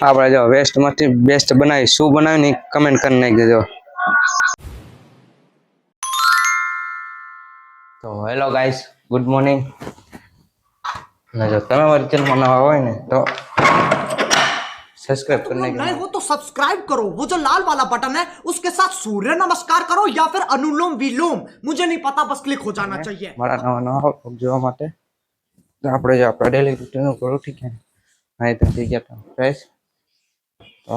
આપણે જો વેસ્ટમાંથી બેસ્ટ બનાવી શું બનાવી કમેન્ટ કરી નાખી દેજો. તો હેલો ગાઈસ, ગુડ મોર્નિંગ. જો તમે મારી ચેનલમાં નવા હોય ને તો सब्सक्राइब करने के नए हो तो सब्सक्राइब करो, वो जो लाल वाला बटन है उसके साथ सूर्य नमस्कार करो या फिर अनुलोम विलोम, मुझे नहीं पता, बस क्लिक हो जाना चाहिए. મારા નવા નવા જોવા માટે તો આપણે જો આપણે ડેલી રૂટીન કરો ઠીક છે. અહીં તો થઈ ગયા ફ્રેશ તો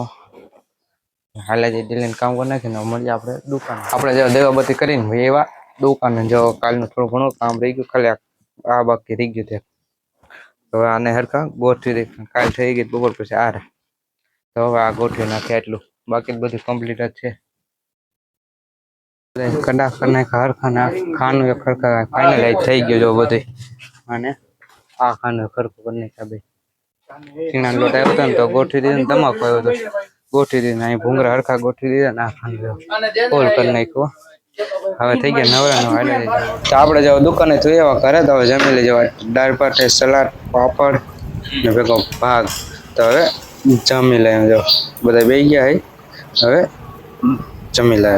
હાલે જે ડેલી કામ કરી નાખીને મળીએ આપણે દુકાન. આપણે જો દેવાબત્તી કરીને એવા દુકાને જો કાલનું થોડું ઘણું કામ રહી ગયું, ખાલી આ બાકી રહી ગયું છે. તો હવે આને હરખા ગોઠવી દે. કાલ થઈ ગઈ બપોર પછી આ તો હવે આ ગોઠવી નાખે એટલું, બાકી બધું કમ્પ્લીટ જ છે. કડા કરીને હરખા ખાનું એક ખરખા ફાઇનલાઇઝ થઈ ગયો જો બધું. અને આ ખાનું ખરખું કરી નાખ્યા ભાઈ. ચીણા લોટ આવ્યો હતો ને તો ગોઠવી દીધું, તમાકુ આવ્યો હતો ગોઠવી દીધું, અહીં ભૂંગરા હરખા ગોઠવી દીધા ને આ ખાનું કોલ કરી નાખ્યો. હવે થઈ ગયા નવરા હાલે. તો આપણે જો દુકાને જોઈએ એવા કરે તો હવે જમી લઈ જવા. દાળ ભાત સલાડ પાપડ ને ભેગો ભાગ. તો હવે જમી લે. જો બધા બેસી ગયા હે, હવે જમી લે.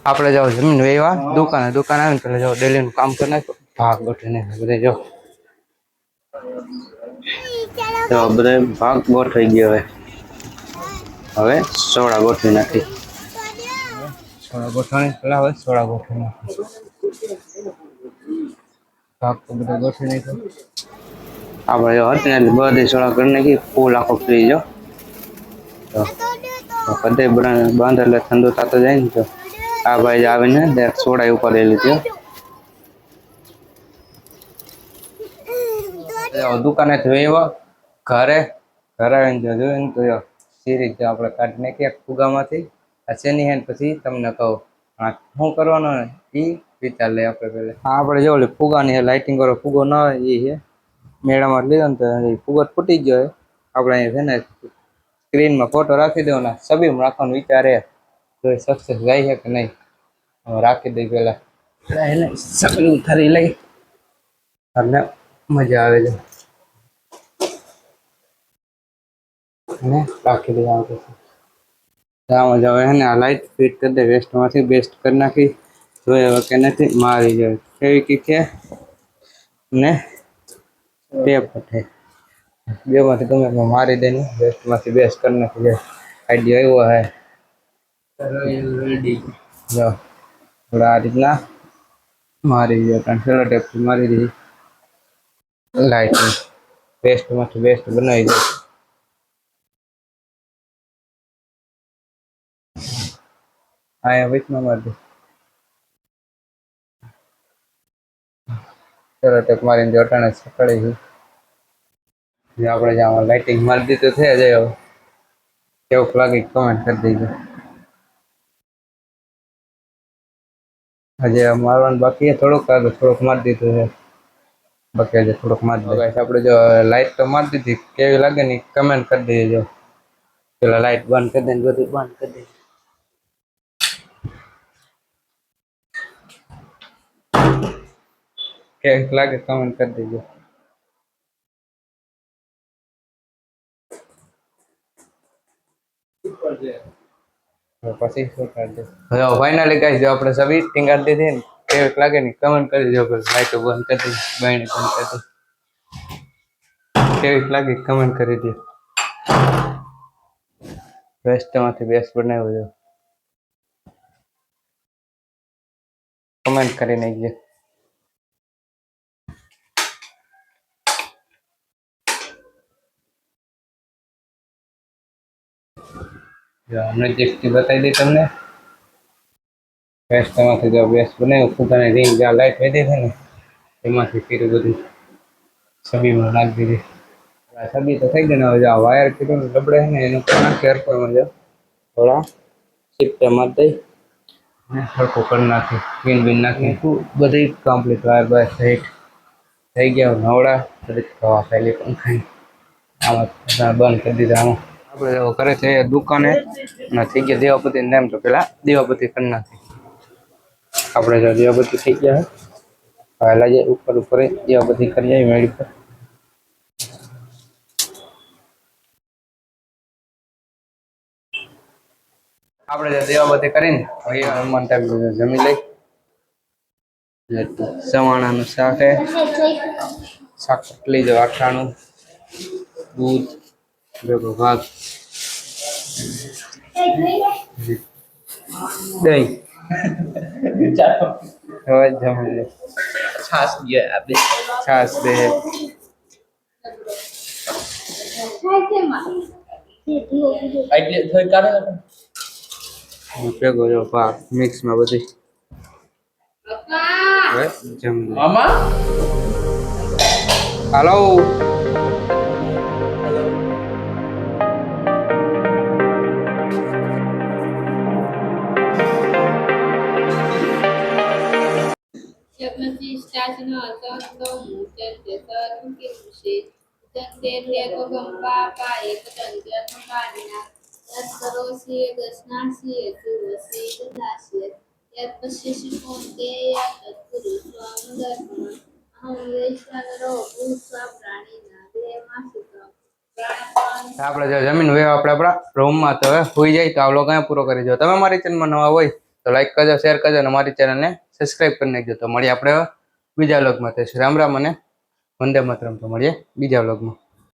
આપણે જાવ જમીન વેવા દુકાને આવીને પેલા જાવ ડેલીનું કામ કરી નાખ્યું, ભાગ ગોઠવીને બધે જો બધા ભાગ ગોઠવાઈ ગયો. હવે સોડા ગોઠવી નાખી. સોડા ગોઠવાની પેલા હવે સોડા ગોઠવી નાખી. ભાગ તો બધા ગોઠવી નાખ્યો. આપણે જો હતી ને બધી સોડા કરી નાખી, ફૂલ આખો ફ્રી જો બધે બાંધ એટલે ઠંડુ થતો જાય ને. તો આ ભાઈ આવીને સોડા ઉપર લઈ લીધી. દુકાને જોઈ ઘરે આવીને જોયું તો સીરીઝ આપણે કાઢી નાખીએ ફુગામાંથી. આ શેની હેન્ડ પછી તમને કહું શું કરવાનું ને એ વિચાર લઈએ આપણે પહેલાં. આપણે જો ફુગાની લાઇટિંગ કરો, ફુગો ન હોય એ છે મેળામાં લીધો ને તો ફુગો ફૂટી ગયો. આપણે અહીંયા છે ને સ્ક્રીનમાં ફોટો રાખી દેવાના, છબીમાં રાખવાનો વિચાર તો સક્સેસ જાય છે કે નહીં. રાખી દઈ પેલા એને સકલી થરી લઈ અને મજા આવે છે ને રાખી દઈ. આમાં જ હવે ને આ લાઈટ ફિટ કરી દે. વેસ્ટમાંથી બેસ્ટ કરી નાખી. જોઈએ હવે કે નથી મારી જાય કેવી કી છે ને ટેપ છે બેમાંથી તમે મારી દે ને વેસ્ટમાંથી બેસ્ટ કરી નાખી જાય. આઈડિયા આવ્યો હે રેડી. જો થોડા આ રીતના મારી દીધા, સેલો ટેપથી મારી દીધી. લાઇટ વેસ્ટમાંથી બેસ્ટ બનાવી દે. અહીંયા વેચમાં મારી દે. સેલો ટેપ મારીને અટાણે સકડી છે. આપણે જ્યાં લાઇટિંગ મારી દીધું છે જ. કેવું લાગે કમેન્ટ કરી દેજો. હજી મારવાનું બાકી થોડુંક મારી દીધું છે, બાકી હજી થોડુંક મારી દે. આપણે જો લાઈટ તો મારી દીધી, કેવી લાગે ને કમેન્ટ કરી દેજો. પેલા લાઈટ બંધ કરી દે ને બધું બંધ કરી દે. કેવી લાગે કમેન્ટ કરી દેજો. પછી શું કરી દે. હવે ફાઇનલી ગાઈસ જો આપણે સબી ટીંગાડી દીધી ને કેવી લાગે ને કમેન્ટ કરી દેજો. લાઈટો બંધ કરી દે, બાયણી બંધ કરી દે. કેવી લાગે કમેન્ટ કરી દે. બેસ્ટમાંથી બેસ્ટ બનાવ્યો છે, કમેન્ટ કરી નાખજો. નજીકથી બતાવી દઈ તમને. બેસ્ટમાંથી જો બેસ્ટ બનાવ્યું. ફૂગાની રિંગ જ્યાં લાઈટ વધી છે ને એમાંથી પીરું બધું છબીમાં નાખી દીધી. છબી તો થઈ ગઈ ને. હવે આ વાયર કીધું ને લબડે છે ને એનું નાખી હરકોમાં જાવ થોડા શિફ્ટ મારી દઈ ને હરખું કરી નાખી. બિન નાખી બધી કમ્પ્લીટ વાયર બાય સાઈડ થઈ ગયા. નવડા બધી હવા ફેલી પંખાની આમાં બંધ કરી દીધા. આમાં આપણે કરે છે દુકાને ના થઈ ગયા દેવાપતિ ને એમ તો પેલા દેવાપતિ કરી નાખી. આપણે જો દેવાપતિ થઈ ગયા પહેલા જે ઉપર દેવાપતિ કરી જાય મેળી પર. આપણે જે દેવાબતી કરીને હવે હનુમાન ટાઈમ જમી લઈ. સવાણાનું શાક હે, શાક રોટલી જો આઠાણું, દૂધ ભેગો ભાત, દહીં. હવે જમી લે. છાસ ગયા આપે છાશ દે. એટલે થોડી કાઢે ને ભેગો જો ભાત મિક્સમાં બધી. હવે જમી લે. મામા હાલો. આપણે જો જમીન હોય આપણે આપણા રૂમમાં તો હવે હોઈ જાય તો આ વ્લોગ અહીંયા પૂરો કરી દો. તમે મારી ચેનલમાં નવા હોય તો લાઈક કરજો, શેર કરજો અને મારી ચેનલને સબસ્ક્રાઇબ કરી નાખજો. તો મળીએ આપણે બીજા વ્લોગમાં. તો રામ રામ અને વંદે માતરમ. તો મળીએ બીજા વ્લોગમાં.